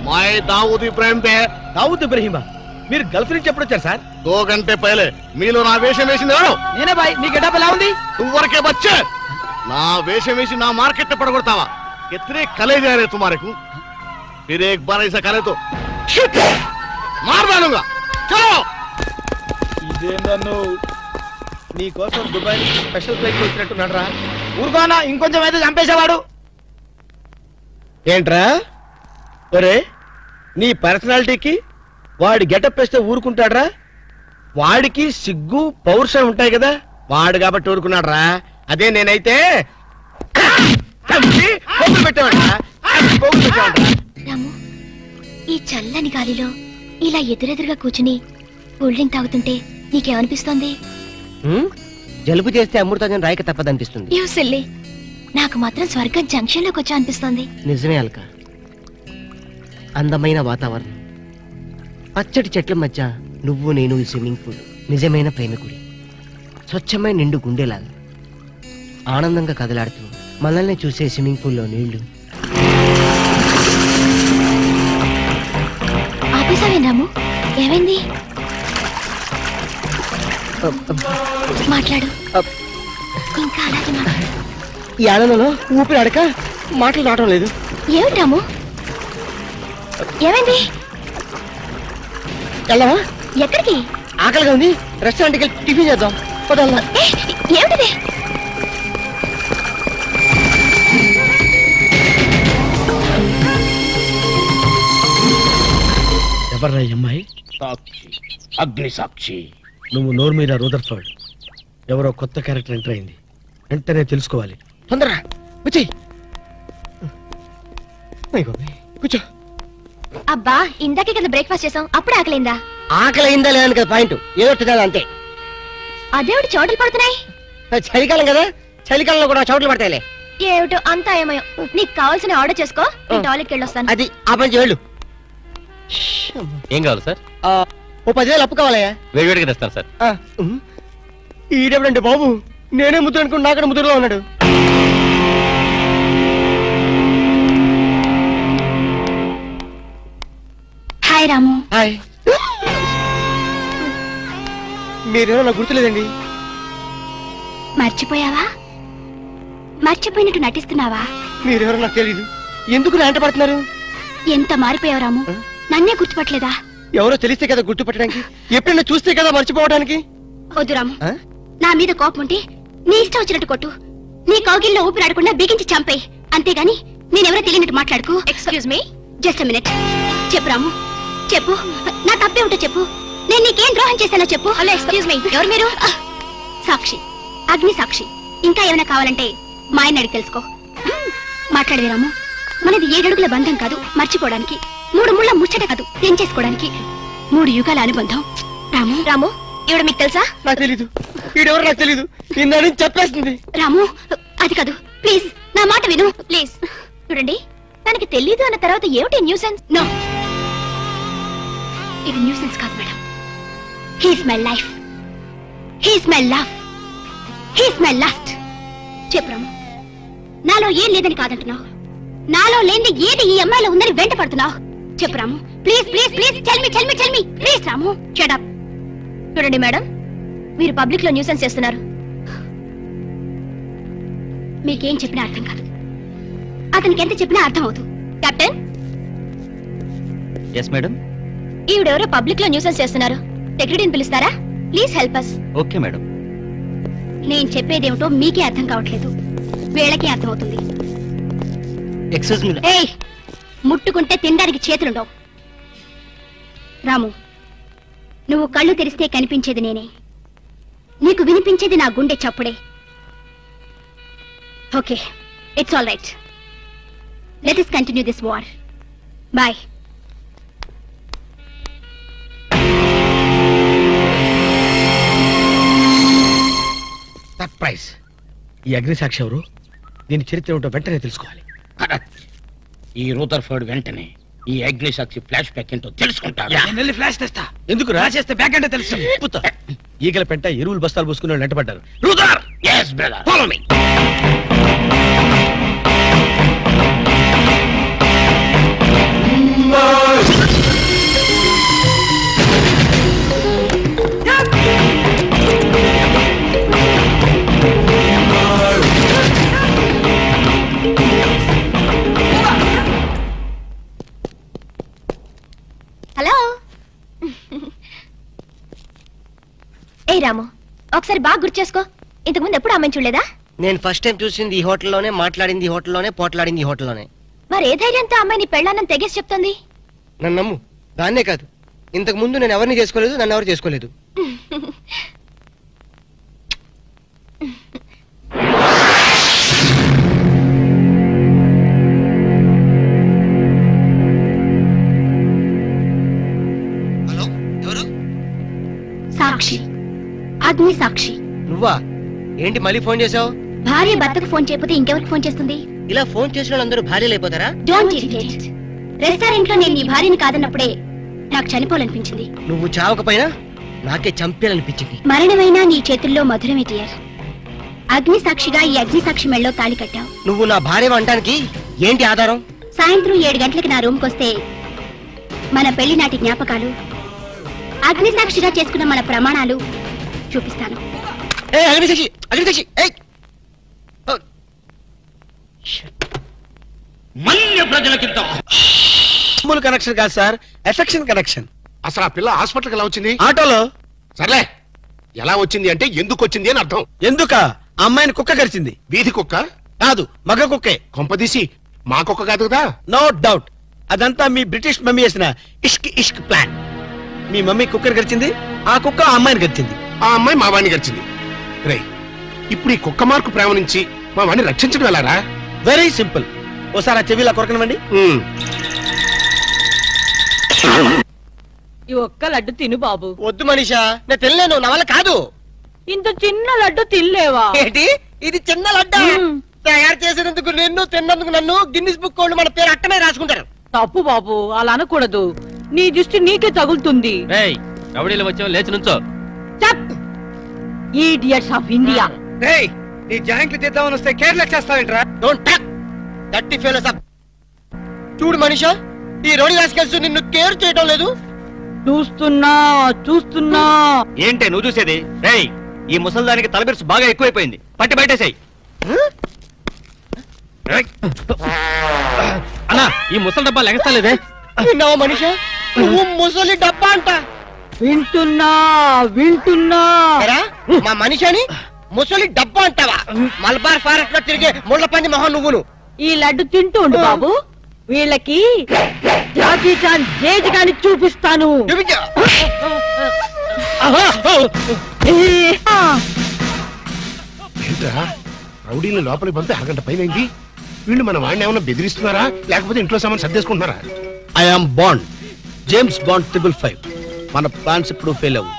మాయ్ దావూద్ ఇబ్రాహిం తే. దావూద్ ఇబ్రహీమా? మీరు గల్ఫ్ నుంచి ఎప్పుడు వచ్చారు సార్? 2 గంటే పైలే. మీలో నా వేషం వేసింది ఎవరు? నేనే బాయ్. మీ గెటప్ ఎలా ఉంది? నువ్వరకే బచ్చే. నా వేషం వేసి నా మార్కెట్ పడగొడతావా? कितने कले जा रहे तुम्हारे को? फिर एक बार ऐसा करे तो मार डालूंगा. चलो. ఇదేందన్ను నీ కోసం దుబాయ్ నుంచి స్పెషల్ ఫ్లైట్ వచ్చినట్టున్నాడు రా. ఊరుకోనా, ఇంకొంచెం అయితే చంపేసేవాడు. ఏంట్రా ఒరే, నీ పర్సనాలిటీకి వాడి గెటప్ వేస్తే ఊరుకుంటాడ్రా? వాడికి సిగ్గు పౌరుషం ఉంటాయి కదా, వాడు కాబట్టి ఊరుకున్నాడు రా. అదే నేనైతే రాము, ఈ చల్లని గాలిలో ఇలా ఎదురెదురుగా కూర్చుని కూల్ డ్రింక్ తాగుతుంటే నీకేమనిపిస్తోంది? జలుబు చేస్తే అమృతాజన్ రాయక తప్పదనిపిస్తుంది. యూ సిల్లీ, నాకు మాత్రం స్వర్గం జంక్షన్ లోకి వచ్చా అనిపిస్తోంది. నిజమే అల్క. అందమైన వాతావరణం, పచ్చటి చెట్ల మధ్య నువ్వు నేను ఈ స్విమ్మింగ్ పూల్. నిజమైన ప్రేమికుడి, స్వచ్ఛమైన నిండు గుండెలాగా ఆనందంగా కదలాడుతూ మనల్ని చూసే స్విమ్మింగ్ పూల్లో నీళ్లు. ఆపేసావేం రాము? ఏమైంది? మాట్లాడు, ఇంకా అలాగే మాట్లాడు. ఈ ఆనందంలో ఊపిరి ఆడక మాటలు రావడం లేదు. ఏమిటి రాము, ఏమైంది? వెళ్ళవా? ఎక్కడికి? ఆకలిగా ఉంది, రెస్టారెంట్కి వెళ్ళి టిఫిన్ చేద్దాం. ఏమిటిది? ఎవర్రా ఈ అమ్మాయి? సాక్షి, అగ్ని సాక్షి. నువ్వు నోరు మీద రూదర్ఫోర్డ్. ఎవరో కొత్త క్యారెక్టర్ ఎంటర్ అయింది, వెంటనే తెలుసుకోవాలి. తొందరగా వచ్చి కూర్చో. అబ్బా, ఇందాకే కదా బ్రేక్ఫాస్ట్ చేసాం, అప్పుడు ఆకలిందా? ఆకలి అయిందా లేదని కదా పాయింట్, ఏదో తినాలి అంతే. అదేమిటి చోటలు పడుతున్నాయి? చలికాలం కదా, చలికాలంలో కూడా చోట్లు పడతాయిలే. ఏమిటో అంతా ఏమయో. నీకు కావాల్సిన ఆర్డర్ చేసుకో, నేను టాయిలెట్కి వెళ్ళొస్తాను. అది ఆ పని వెళ్ళు. ఏం కావాలి సార్? ఓ 10,000 అప్పు కావాలయ్యా. వేడివేడిగా తెస్తాను సార్. ఈడెవడండి బాబు, నేనే ముద్ర అనుకుని నాకడ ముద్రలో ఉన్నాడు. హాయ్ రాము. హాయ్. మీరేమో నాకు గుర్తులేదండి. మర్చిపోయావా? మర్చిపోయినట్టు నటిస్తున్నావా? మీరెవరో నాకు తెలీదు. ఎందుకు నా వెంట పడుతున్నారు? ఎంత మారిపోయావు రాము, నన్నే గుర్తుపట్టలేదా? ఎవరో తెలిస్తే కదా గుర్తుపట్టడానికి, ఎప్పుడైనా చూస్తే కదా మర్చిపోవడానికి. వద్దు రాము, నా మీద కోపం ఉంటే నీ ఇష్టం వచ్చినట్టు కొట్టు, నీ కౌగిల్లో ఊపిరాడకుండా బిగించి చంపేయి, అంతేగాని నేనెవరో తెలియనట్టు మాట్లాడుకో. Excuse me, just minute. చెప్పు రాము, చెప్పు, నా తప్పే ఉంటే చెప్పు, నేను నీకేం ద్రోహం చేశానో చెప్పు. హలో, ఎక్స్క్యూజ్ మీ, ఎవరు మీరు? సాక్షి, అగ్ని సాక్షి. ఇంకా ఏమైనా కావాలంటే మా ఆయన అడిగి తెలుసుకో. మాట్లాడేది రాము, మనది 7 అడుగుల బంధం కాదు మర్చిపోవడానికి, 3 ముళ్ళ ముచ్చట కాదు తెంచేసుకోవడానికి, 3 యుగాల అనుబంధం. రాము, రాము, ఇవిడ మీకు తెలుసా? నాకు తెలీదు. ఈడెవరో నాకు తెలీదు. నిన్న చెప్పేస్తుంది. రాము, అది కాదు, ప్లీజ్ నా మాట విను, ప్లీజ్. చూడండి, తనకి తెలీదు అన్న తర్వాత ఏమిటి న్యూసెన్స్? నో, ఇది న్యూసెన్స్ కాదు madam. He's my life, he's my love, he's my last. చెప్పు రాము, నాలో ఏం లేదని కాదంటున్నావు, నాలో లేని ఏది ఈ అమ్మాయిలో ఉందని వెంట పడుతున్నావు. చెప్పు Ramu, please please please, tell me please. Ramu, shut up. చూడండి మేడం, మీరు పబ్లిక్ లో న్యూసెన్స్ చేస్తున్నారు. మీకేం చెప్పినా అర్థం కాదు, అతనికి ఎంత చెప్పినా అర్థం అవుతుంది. కెప్టెన్. Yes madam. ఈవిడెవరో పబ్లిక్ లో న్యూసెన్స్ చేస్తున్నారు, సెక్రటరీని పిలుస్తారా? Please help us. Okay madam. నేను చెప్పేదేమిటో మీకే అర్థం కావట్లేదు, వీళ్ళకే అర్థం అవుతుంది. Excuse me. ఏయ్, ముట్టుకుంటే తినడానికి చేతులుండవు. రాము, నువ్వు కళ్ళు తెరిస్తే కనిపించేది నేనే, నీకు వినిపించేది నా గుండె చప్పుడే. Okay, it's all right. Let us continue this war. Boy. Surprise. ఈ అగ్నిసాక్షి ఎవరు? దీని చరిత్ర ఏమిటో వెంటనే తెలుసుకోవాలి. ఈ రూదర్ఫర్డ్ వెంటనే ఈ అగ్నిసాక్షి ఫ్లాష్ బ్యాక్ ఏంటో తెలుసుకుంటాడు. నేను వెళ్ళి ఫ్లాష్ తెస్తా. ఎందుకు రాసేస్తే బ్యాక్ అంటే తెలుసు. ఈగల పెంట ఎరువులు బస్తాలు పూసుకుని వాళ్ళు వెంటబడ్డారు. Brother, yes brother, follow me. Hello. ఏ రాము, ఒకసారి బాగా గుర్తు చేసుకో, ఇంతకుముందు ఎప్పుడు అమ్మాయిని చూడలేదా? నేను ఫస్ట్ టైం చూసింది ఈ హోటల్లోనే, మాట్లాడింది ఈ హోటల్లోనే, పోట్లాడింది ఈ హోటల్లోనే. మరి ఏ ధైర్యంతో అమ్మాయిని పెళ్ళానని తెగేసి చెప్తుంది? నన్ను నమ్ము. దాన్నే కాదు, ఇంతకు ముందు నేను ఎవరిని చేసుకోలేదు, నన్ను ఎవరు చేసుకోలేదు. హలో, ఎవరు? సాక్షి, అగ్ని సాక్షి. నువ్వా? ఏంటి మళ్ళీ ఫోన్ చేసావు? భార్య భర్తకు ఫోన్ చేయకపోతే ఇంకెవరికి ఫోన్ చేస్తుంది? ఇలా ఫోన్ చేసిన వాళ్ళందరూ భార్యలు అయిపోతారా? Don't irritate. రెస్టారెంట్ లో నేను నీ భార్యని కాదన్నప్పుడే నాకు చనిపోవాలనిపించింది. నువ్వు చావకపోయినా నాకే చంపేయాలనిపించింది. మరణమైనా నీ చేతుల్లో మధురమే డియర్. అగ్ని సాక్షిగా ఈ అగ్ని సాక్షి మెళ్ళలో తాళి కట్టావు. నువ్వు నా భార్య అంటానికి ఏంటి ఆధారం? సాయంత్రం 7 గంటలకి నా రూమ్కి వస్తే మన పెళ్లి నాటి జ్ఞాపకాలు, అగ్ని సాక్షిగా చేసుకున్న మన ప్రమాణాలు చూపిస్తాను. మన్య ప్రజలకింత మామూలు కనెక్షన్ కాదు సార్, ఎఫెక్షన్ కనెక్షన్. అసలు ఆ పిల్ల హాస్పిటల్కి ఎలా వచ్చింది? ఆటోలో. సర్లే, ఎలా వచ్చింది అంటే ఎందుకు వచ్చింది అని అర్థం. ఎందుక? అమ్మాయిని కుక్క కరిచింది. వీధి కుక్క కాదు, మగ కుక్కే. కొంపదీసి మా కుక్క కాదు కదా? నో డౌట్, అదంతా మీ బ్రిటిష్ మమ్మీ చేసిన ఇష్క్ ఇష్క్ ప్లాన్. మీ మమ్మీ కుక్కర్ గడిచింది, ఆ కుక్క ఆ అమ్మాయిని గడిచింది. ఆ అమ్మాయి మా వాడిని గడిచింది. రే, ఇప్పుడు ఈ కుక్క మార్కు ప్రేమ నుంచి మా వాడిని రక్షించడం ఎలారా? Very simple. ఓసారి ఆ చెవిలా కొరకనివ్వండి. ఈ ఒక్క లడ్డు తిను బాబు. వద్దు మనీషా, నేను తినలేను, నా వల్ల కాదు. ఇంత చిన్న లడ్డు తినలేవా? ఏంటి ఇది చిన్న లడ్డా? తయారు చేసినందుకు నిన్ను, తిన్నందుకు నన్ను గిన్నిస్ బుక్ వాళ్ళు మన పేరు అట్టనే రాసుకుంటారు. తప్పు బాబు, అలా అనకూడదు. నీ దృష్టి నీకే తగులుతుంది. రౌడీలు వచ్చావు, లేచి నుంచో. Idiots of India. నీ జాయింట్లు చేద్దామని వస్తే కేరళ చేస్తావేంట్రా? డోంట్ టాక్ దట్టి ఫెలోస్ అప్. చూడు మనిషా, ఈ రోడి రాసుకెళ్తూ నిన్ను కేర్ చేయడం లేదు. చూస్తున్నా. ఏంటే నువ్వు చూసేది? రేయ్, ఈ ముసల్దానికి తలబిరుసు బాగా ఎక్కువైపోయింది, పట్టి బయటేసాయి. అన్నా, ఈ ముసలి డబ్బా లెగస్తలేదే. విన్నావా మనిషా, నువ్వు ముసలి డబ్బా అంట. వింటున్నా. ఎరా, మా మనిషిని ముసలి డబ్బా అంటావా? మలబార్ ఫారెస్ట్ లో తిరిగే ముళ్ళ పంది మొహం నువ్వును. ఈ లడ్డు తింటూ ఉండు బాబు, వీళ్ళకి జాకీ చాన్ జేజ్ గాని చూపిస్తాను. ఏంట్రా, రౌడీని లోపలికి పంపి అరగంట పైన వీళ్ళు మన వాడిని ఏమైనా బెదిరిస్తున్నారా, లేకపోతే ఇంట్లో సామాన్ సర్దేసుకుంటున్నారా? I'm bond, James Bond 555. మన ప్లాన్స్ ఇప్పుడు ఫెయిల్ అవ్వు.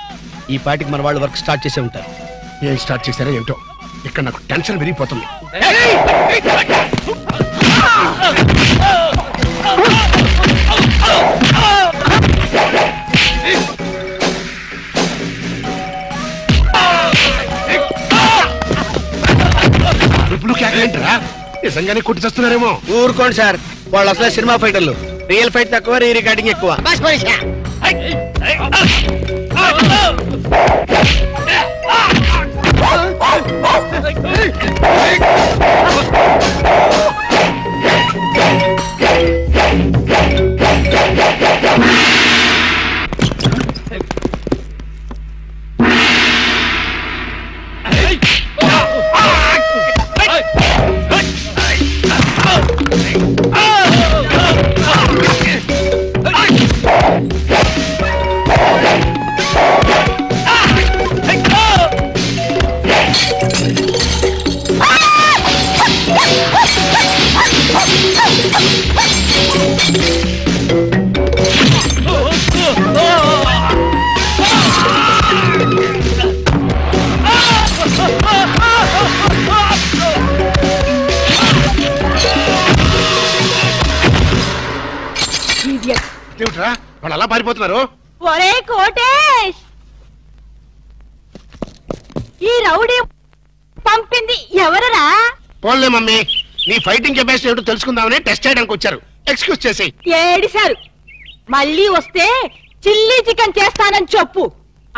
ఈ పాటికి మన వాళ్ళు వర్క్ స్టార్ట్ చేసే ఉంటారు. ఏం స్టార్ట్ చేశారో ఏంటో, ఇక్కడ నాకు టెన్షన్ పెరిగిపోతుంది. ఇప్పుడు కేకలేంటరా, నిజంగానే కొట్టి చేస్తున్నారేమో. ఊరుకోండి సార్, వాళ్ళు అసలే సినిమా ఫైటర్లు. రియల్ ఫైట్ తక్కువ, రీ రికార్డింగ్ ఎక్కువ. వాళ్ళు అలా పారిపోతున్నారు. ఒరే కోటేష్, ఈ రౌడీ పంపింది ఎవరరా? పోన్లే మమ్మీ, నీ ఫైటింగ్ కెపాసిటీ ఏమిటో తెలుసుకుందామని టెస్ట్ చేయడానికి వచ్చారు. ఎక్స్క్యూజ్ చేసేయ్. ఏడిశారు. మళ్ళీ వస్తే చిల్లీ చికెన్ చేస్తానని చెప్పు.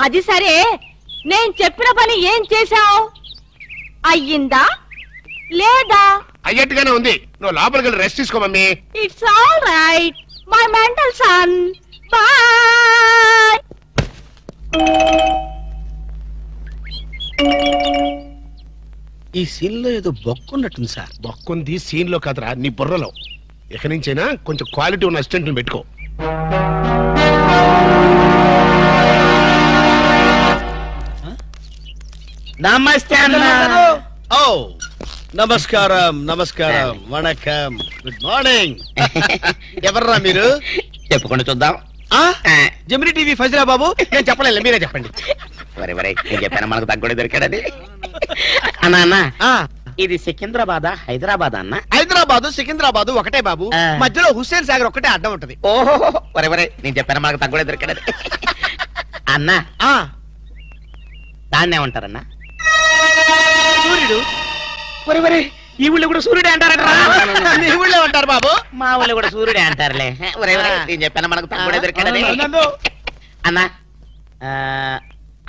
అది సరే, నేను చెప్పిన పని ఏం చేశావు? అయ్యిందా లేదా? అయ్యట్టుగానే ఉంది. నువ్వు లోపలికి వెళ్ళి రెస్ట్ తీసుకో mummy. It's all right my mental son. Bye. ఈ సీన్ లో ఏదో బొక్కున్నట్టుంది సార్. బొక్కుంది సీన్ లో కాదురా, నీ బుర్రలో. ఇక నుంచైనా కొంచెం క్వాలిటీ ఉన్న అసిస్టెంట్ని పెట్టుకో. నమస్తే అన్న. ఓ నమస్కారం, నమస్కారం, వణకం, గుడ్ మార్నింగ్. ఎవర్రా మీరు? చెప్పుకుంటూ చూద్దాం. జమిని టీవీ ఫజరా బాబు. నేను చెప్పలేదు, మీరే చెప్పండి. వరే వరే, నేను చెప్పాను మనకు తగ్గుడే దొరికాడని. అన్నా అన్న, ఇది సికింద్రాబాద్ హైదరాబాద్ అన్న? హైదరాబాదు సికింద్రాబాదు ఒకటే బాబు, మధ్యలో హుస్సేన్ సాగర్ ఒకటే అడ్డం ఉంటది. ఓహో, వరే వరే, నేను చెప్పాను మనకు తగ్గుడే దొరికాడని. అన్నా, దాన్ని ఏమంటారన్నా? సూర్యుడు. వరే వరే, ఈ ఊళ్ళో కూడా సూర్యుడే అంటారట. మీ ఊళ్ళో ఉంటారు బాబు. మా ఊళ్ళో కూడా సూర్యుడే అంటారులే. వరే వరే, నేను చెప్పాను మనకు తగ్గుడే దొరికాడని. అన్నా,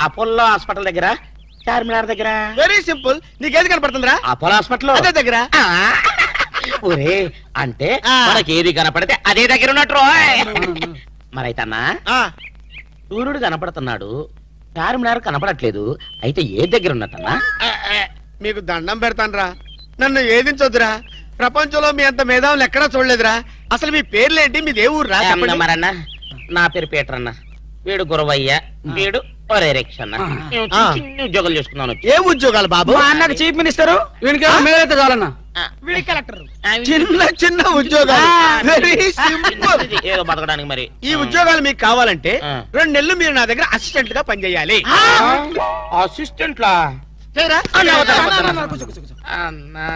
అపోలో హాస్పిటల్ దగ్గర, చార్మినార్ దగ్గర. Very simple. నీకేది కనపడుతుందిరా? అపోలో హాస్పిటల్ అదే దగ్గర. ఒరే, అంటే మనకి ఏది కనపడితే అదే దగ్గర ఉన్నట్టు. మరైతే అన్నా, సూర్యుడు కనపడుతున్నాడు, చార్మినార్ కనపడట్లేదు, అయితే ఏ దగ్గర ఉన్నట్టన్నా? మీకు దండం పెడతానురా, నన్ను ఏదించొద్దురా. ప్రపంచంలో మీ అంత మేధావులు ఎక్కడా చూడలేదురా. అసలు మీ పేర్లేంటి, మీది ఏ ఊరు రా? మరన్నా, నా పేరు పీటర్ అన్న, వీడు గురవయ్య, వీడు ఒరే రిక్ష అన్న. చిన్న ఉద్యోగాలు చేసుకున్నాను. ఏ ఉద్యోగాలు బాబు? అన్నకు చీఫ్ మినిస్టర్, వీడికి మేలైతే చాలన్నా. చిన్న చిన్న ఉద్యోగాలు. Very simple. ఏదో బతకడానికి. మరి ఈ ఉద్యోగాలు మీకు కావాలంటే 2 నెలలు మీరు నా దగ్గర అసిస్టెంట్ గా పనిచేయాలి. అసిస్టెంట్ లా? చేయరా? అన్నా,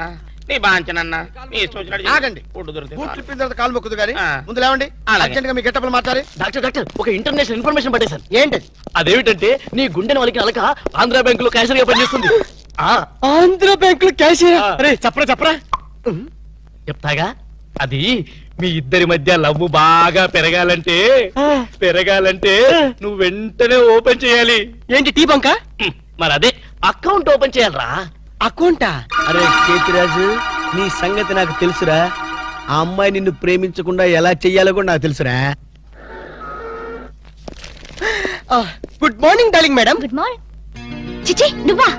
నీ బాంచనన్నా మీ ఇష్టం వచ్చినట్టు ఆగండి. ఫుడ్ దొరుకుతుంది బూట్లు ఇప్పిన తర్వాత కాలు మొక్కుదు కానీ ముందు లేవండి. అర్జెంట్ గా మీ గెట్టపలు మాట్లాడి. డాక్టర్ ఒక ఇంటర్నేషనల్ ఇన్ఫర్మేషన్ పట్టేశాను. ఏంటది? అదేమిటంటే నీ గుండెని వాళ్ళకి అలక ఆంధ్ర బ్యాంక్ లో క్యాషియర్ గా పనిచేస్తుంది. ఆంధ్ర బ్యాంక్ లో క్యాషియర్? అరే చెప్పరా చెప్తాగా. అది మీ ఇద్దరి మధ్య లవ్ బాగా పెరగాలంటే నువ్వు వెంటనే ఓపెన్ చేయాలి. ఏంటి టీ బంక? మరి అదే అకౌంట్ ఓపెన్ చేయాలరా. అకౌంటా? అరే కేతిరాజు, నీ సంగతి నాకు తెలుసురా. ఆ అమ్మాయి నిన్ను ప్రేమించకుండా ఎలా చెయ్యాలో కూడా నాకు తెలుసురా. Good morning darling madam. Good morning. చిచి నువ్వా?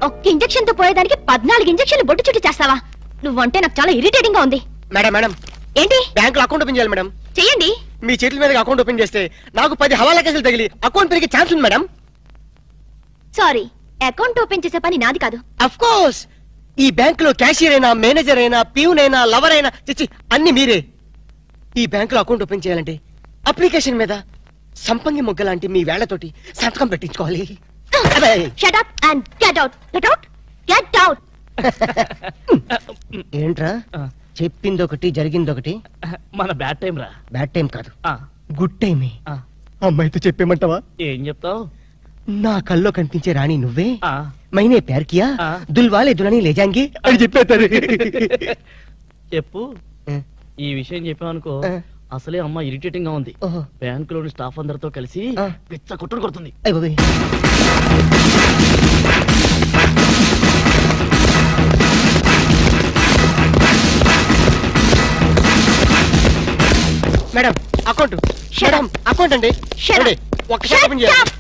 ఒక్క ఇంజెక్షన్ తో పోయేదానికి 14 ఇంజెక్షన్లు బొట్టు చుట్టూ చేస్తావా? నువ్వంటే నాకు చాలా ఇరిటేటింగ్ గా ఉంది. మేడం ఏంటి? బ్యాంక్ లో అకౌంట్ ఓపెన్ చేయాలి మేడం. చెయ్యండి. మీ చేతుల మీద అకౌంట్ ఓపెన్ చేస్తే నాకు 10 హవాలా కేసులు తగిలి అకౌంట్ పెరిగే ఛాన్స్ ఉంది మేడం. సారీ, అకౌంట్ ఓపెన్ చేసే పని నాది కాదు. అఫ్ కోర్స్ ఈ బ్యాంక్ లో క్యాషియర్ అయినా, మేనేజర్ అయినా, ప్యూన్ అయినా, లవర్ అయినా, చిచ్చి అన్ని మీరే. ఈ బ్యాంక్ లో అకౌంట్ ఓపెన్ చేయాలంటే అప్లికేషన్ మీద సంపంగి మొగ్గ లాంటి మీ వేళ్లతోటి సంతకం పెట్టించుకోవాలి. Shut up and get out. Get out. Get out. ఏంట్రా చెప్పింది ఒకటి జరిగింది ఒకటి? మన బ్యాడ్ టైం రా. బ్యాడ్ టైం కాదు, గుడ్ టైమే. అమ్మాయితో చెప్పేమంటావా? ఏం చెప్తావు? నా కల్లో కనిపించే రాణి నువ్వే, మైనే ప్యార్ కియా, దుల్వాలే దుల్హనీ లే జాయేంగే అని చెప్పేస్తారు. చెప్పు. ఈ విషయం చెప్పావనుకో అసలే అమ్మ ఇరిటేటింగ్ గా ఉంది. బ్యాంక్ లోని స్టాఫ్ అందరితో కలిసి పిచ్చ కొట్టుడు కొడుతుంది. Madam account. మేడం అకౌంట్ అండి. ఒక్కసారి ఓపెన్ చేయాలి.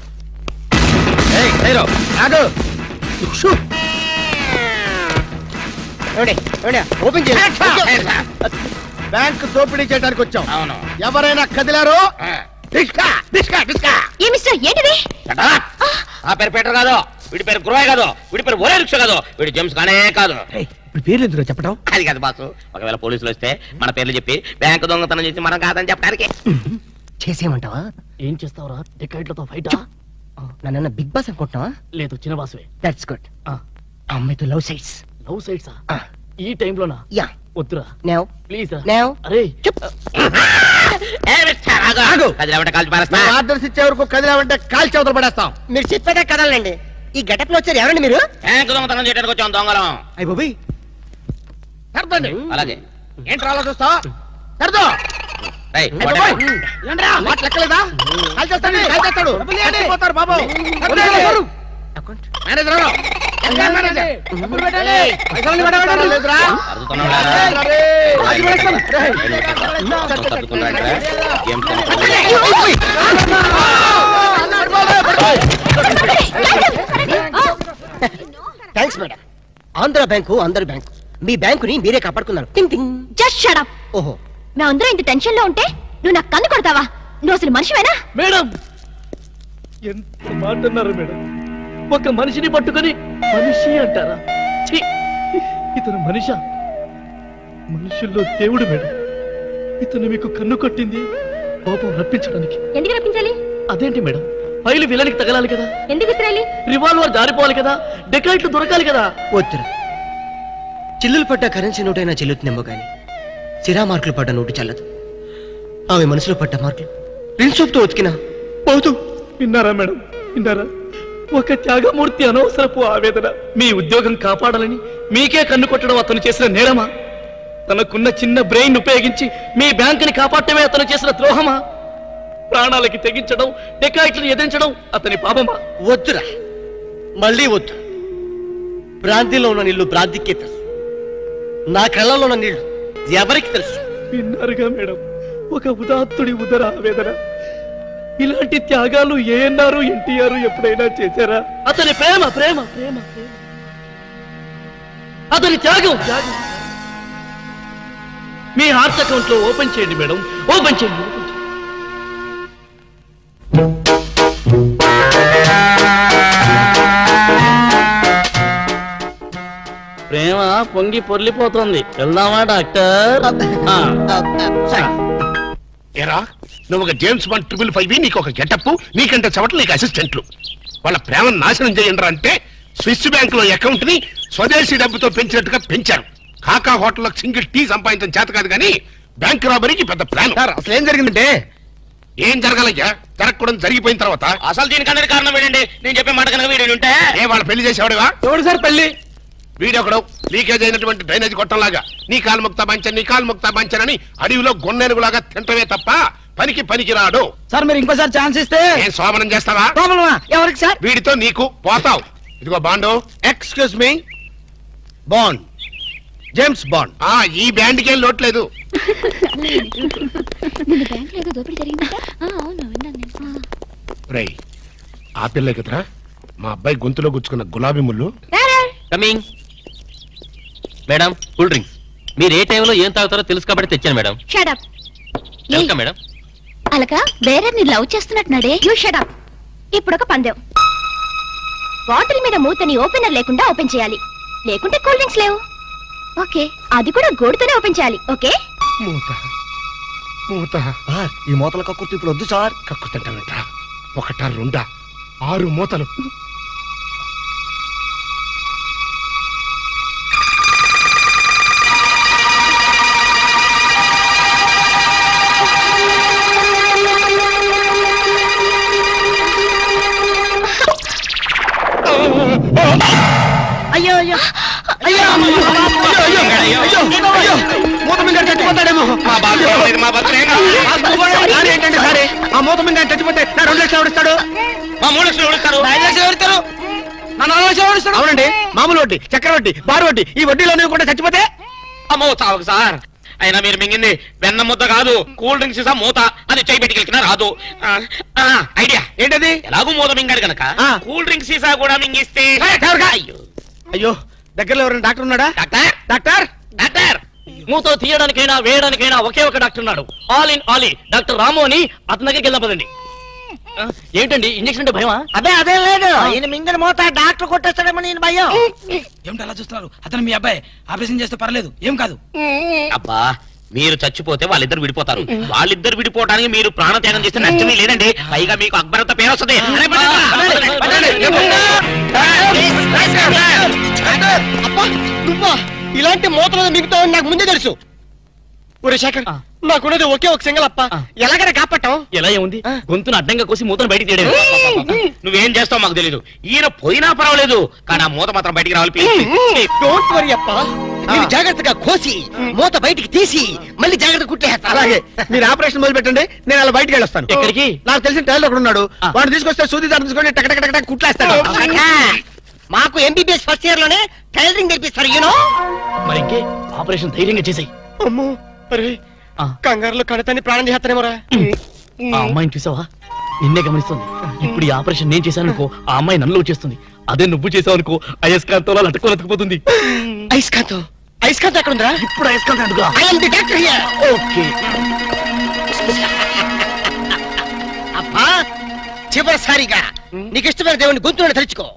ఓపెన్ చేయాలి. బ్యాంక్ దోపిడీ చేయడానికి వచ్చాం. అవును. ఎవరైనా కదిలారో ఏంటిది? ఆ పేరు పీటర్ కాదు, వీడి పేరు గురవయ్య కాదు, వీడి పేరు ఒరే రిక్ష కాదు, వీడి జేమ్స్ కానే కాదు. పేర్లు ఎందుకు చెప్పడం? అది కాదు బాసు, ఒకవేళ పోలీసులు వస్తే మన పేర్లు చెప్పి బ్యాంకు దొంగతనం చేసి మనం కాదని చెప్పడానికి. చేసేయమంటావా? ఏం చేస్తావురా? టికెట్లతో ఫైట్? నన్ను బిగ్ బాస్ అనుకుంటున్నావా? లేదు, చిన్న బాసువే. That's good. అమ్మాయితో లవ్ సైట్స్. లవ్ సైట్సా? ఈ టైంలోనా? యా. వద్దురా నౌ ప్లీజ్. నౌ అరే ఆర్డర్స్ ఇచ్చే వరకు కదిలామంటే కాల్చి అవతల పడేస్తాం. మీరు చెప్పాక కదలండి. ఈ గెటప్ లో వచ్చారు ఎవరండి మీరు? బ్యాంకు దొంగతనం చేయడానికి వచ్చాం దొంగలం. అయ్య బాబోయ్. సర్దండి. అలాగే. ఏంటి రాలో చూస్తా? సర్దో. లెక్కలేదా? కాల్చేస్తాడు పోతారు బాబు. Manager thanks madam. Andhra bank అందరి బ్యాంకు. మీ బ్యాంకుని మీరే కాపాడుకున్నారు. టింగ్ టింగ్. Just shut up. ఓహో, మేమందరం ఇంత టెన్షన్ లో ఉంటే నువ్వు నాకు కన్ను కొడతావా? నువ్వు అసలు మనిషివేనా? మేడం ఎంత మాట అన్నారు మేడం. ఒక మనిషిని పట్టుకొని మనిషి అంటారా? ఇతను మనిషా? మనుషుల్లో దేవుడు మేడం. ఇతను మీకు కన్ను కొట్టింది కోపం రప్పించడానికి. ఎందుకు రప్పించాలి? అదేంటి మేడం, ఫైలు విలనికి తగలాలి కదా. ఎందుకు విసిరాలి? రివాల్వర్ జారిపోవాలి కదా, డెకాయిట్లు దొరకాలి కదా. వద్దురా. చిల్లులు పడ్డ కరెన్సీ నోటైనా చెల్లుతుందేమో గాని సిరా మార్కులు పడ్డ నోటు చల్లదు. ఆమె మనసులో పడ్డ మార్కులు ప్రిన్సోప్తో ఉతికినా పోతూ. విన్నారా మేడం, విన్నారా? ఒక త్యాగమూర్తి అనవసరపు ఆవేదన. మీ ఉద్యోగం కాపాడాలని మీకే కన్ను కొట్టడం అతను చేసిన నేరమా? తనకున్న చిన్న బ్రెయిన్ ఉపయోగించి మీ బ్యాంకుని కాపాడటమే అతను చేసిన ద్రోహమా? ప్రాణాలకి తెగించడం, డెకాయిట్లను ఎదిరించడం అతని పాపమా? వద్దురా, మళ్ళీ వద్దు. భ్రాంతిలో ఉన్న నీళ్లు భ్రాంతికే తెలుసు, నా కళ్ళలో ఉన్న నీళ్లు ఎవరికి తెలుసు? విన్నారుగా మేడం, ఒక ఉదాత్తుడి ఉదర ఆవేదన. ఇలాంటి త్యాగాలు ఏఎన్ఆర్, ఎన్టీఆర్ ఎప్పుడైనా చేశారా? అతని ప్రేమ ప్రేమ ప్రేమ ప్రేమ, అతని త్యాగం త్యాగం. మీ హార్ట్ అకౌంట్ లో ఓపెన్ చేయండి మేడం, ఓపెన్ చేయండి. ప్రేమ పొంగి పొర్లిపోతుంది. వెళ్దామా డాక్టర్? ఏరా, నువ్వు ఒక జేమ్స్ బాండ్ 555, నీకు ఒక గెటప్, నీకంటే చవట్లు నీకు అసిస్టెంట్లు. వాళ్ళ ప్రేమను నాశనం చేయండి అంటే స్విస్ బ్యాంక్ లో అకౌంట్ ని స్వదేశీ డబ్బుతో పెంచినట్టుగా పెంచారు. కాకా హోటల్లో సింగిల్ టీ సంపాదించడం చేత కాదు కానీ బ్యాంక్ రాబరీకి పెద్ద ప్లాన్. సార్ అసలు ఏం జరిగిందంటే ఏం జరగాలయ్యా? జరగకూడదు జరిగిపోయిన తర్వాత అసలు దీనికన్నా కారణం ఏంటండి? నేను చెప్పే మాట కనుక వీడు ఉంటే ఏ వాళ్ళ పెళ్లి చేసేవాడువా? ఎవడు సార్ పెళ్లి? వీడొకడు లీకేజ్ అయినటువంటి డ్రైనేజ్ గొట్టంలాగా నీ కాలు ముక్తా బంచన్ నీ కాలు ముక్తా బంచన్ అని అడవిలో గొన్నెనుగులాగా తింటమే తప్ప పనికి రాడు. సార్ మీరు ఇంకోసారి ఛాన్స్ ఇస్తే ఏం సోమనం చేస్తావా? ఎవరికి సార్? వీడితో నీకు పోతావు. ఇదిగో bond. Excuse me, bond, James bond. ఈ బ్యాండ్కి ఏం లోట్లేదు. రేయ్, ఆ పిల్లే కదరా మా అబ్బాయి గొంతులో గుచ్చుకున్న గులాబీ ముళ్ళు. Coming madam, cool drinks. మీరు ఏ టైంలో ఏం తాగుతారో తెలుసు కాబట్టి తెచ్చాను మేడం. షడప్. Welcome madam. అలక వేరే నీ లవ్ చేస్తున్నట్టున్నాడే. You shut up. ఇప్పుడు ఒక పందెం. బాటిల్ మీద మూతని ఓపెనర్ లేకుండా ఓపెన్ చేయాలి, లేకుంటే కూల్ డ్రింక్స్ లేవు. ఓకే, అది కూడా గోడుతోనే ఓపెన్ చేయాలి. ఓకే? మూత ఈ మూతల కక్కుర్తి ఇప్పుడు వద్దు సార్. కక్కుతంటానంట. ఒకటా రెండా 6 మూతలు. అయ్యో అయ్యో మూత మీద చచ్చిపోతాడేమో. ఏంటంటే సరే ఆ మూత మీద చచ్చిపోతే నా 2 లక్షలు ఎవరిస్తాడు? మా 3 లక్షలు ఎవరిస్తారు? 5 లక్షలు ఎవరిస్తారు? నా 4 లక్షలు ఎవరిస్తాడు? అవునండి, మామూలు వడ్డీ, చక్కెర వడ్డీ, బారు వడ్డీ, ఈ వడ్డీలో కూడా చచ్చిపోతే అమ్మో చావకు సార్. అయినా మీరు మింగింది వెన్న ముద్ద కాదు, కూల్ డ్రింక్స్ సీసా మూత. అది చేయి పెట్టుకెళ్ళినా రాదు. ఐడియా ఏంటది? ఎలాగూ మూత మింగాడు కనుక కూల్ డ్రింక్స్ సీసా కూడా మింగిస్తే. అయ్యో, దగ్గరలో ఎవరైనా డాక్టర్ ఉన్నాడా? డాక్టర్ డాక్టర్ డాక్టర్, మూతో తీయడానికైనా వేయడానికైనా ఒకే ఒక డాక్టర్ ఉన్నాడు. ఆల్ ఇన్ ఆలీ డాక్టర్ రాము అని. అతని దగ్గరికి వెళ్దాం పదండి. ఏంటండి ఇంజక్షన్ అంటే భయమా? అదే లేదు, ఈయన మింగిన మూత డాక్టర్ కొట్టేస్తాడేమో నేను భయం. ఏమిటి అలా చూస్తున్నారు? అతను మీ అబ్బాయి, ఆపరేషన్ చేస్తే పర్లేదు, ఏం కాదు. అబ్బా, మీరు చచ్చిపోతే వాళ్ళిద్దరు విడిపోతారు. వాళ్ళిద్దరు విడిపోవడానికి మీరు ప్రాణత్యాగం చేస్తే నష్టమే లేదండి. పైగా మీకు అక్బరంత పేరు వస్తుంది. ఇలాంటి మూతలు మిగతావని నాకు ముందే తెలుసు. ఒరే శేఖర్, నాకున్నది ఒకే ఒక సింగల్ అప్ప, ఎలాగైనా కాపాటం. ఎలా ఏముంది, గొంతును అడ్డంగా కోసి మూతను బయటికి తీయడం. నువ్వేం చేస్తావు మాకు తెలీదు. ఈయన పోయినా పర్వాలేదు, కానీ ఆ మూత మాత్రం బయటికి రావాలి. డోంట్ వరీ అప్ప, నేను జాగ్రత్తగా కోసి మూత బయటికి తీసి మళ్ళీ జాగ్రత్త కుట్టేస్తా. అలాగే, మీరు ఆపరేషన్ మొదలు పెట్టండి, నేను అలా బయటికి వెళ్ళొస్తాను. ఎక్కడికి? నాకు తెలిసిన టైలర్ ఒకడు ఉన్నాడు, వాడు తీసుకొస్తే సూది దారి తీసుకొని టక్ టక్ టక్ టక్ కుట్లేస్తాడు. మాకు ఎంబీబీఎస్ ఫస్ట్ ఇయర్ లోనే టైలరింగ్ నేర్పిస్తారు. యూనో మరి ఇంకే ఆపరేషన్ ధైర్యంగా చేసాయి. అమ్మో, అరే కంగారులో కడతాన్ని ప్రాణం చేస్తానేమోరా. ఆ అమ్మాయిని చూసావా? నిన్నే గమనిస్తుంది. ఇప్పుడు ఈ ఆపరేషన్ నేను చేశాననుకో, ఆ అమ్మాయి నన్ను వచ్చేస్తుంది. అదే నువ్వు చేసావు అనుకో, అయస్కాంతంలో లట్టుకోలేకపోతుంది. అయస్కాంతం? అయస్కాంతం ఎక్కడ ఉందా? ఇప్పుడు అయస్కాంతం అడుగుగా. ఓకే. అబ్బా, చివరిసారిగా నీకు ఇష్టమైన దేవుని గొంతులను తలుచుకో.